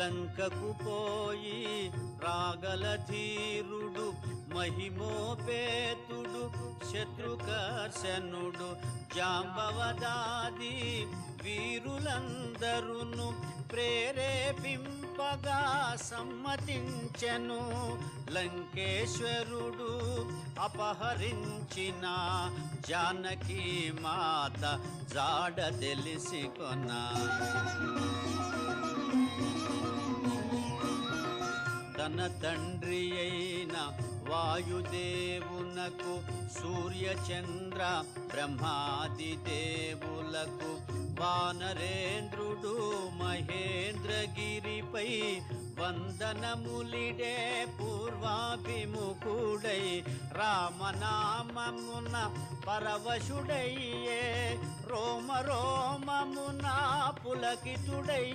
లంకకు పోయి రాగల ధీరుడు మహిమోపేతుడు శత్రుకర్షణుడు జాంబవదాది వీరులందరును ప్రేరేపింపగా సమ్మతించెను. లంకేశ్వరుడు అపహరించిన జానకి మాత జాడ తెలిసి కొన్నా. తన తండ్రి అయిన వాయుదేవునకు సూర్యచంద్ర బ్రహ్మాది దేవులకు వానరేంద్రుడు మహేంద్రగిరిపై వందనములిడే పూర్వాభిముఖుడై రామనామమున పరవశుడయ్యే రోమ రోమమున పులకితుడై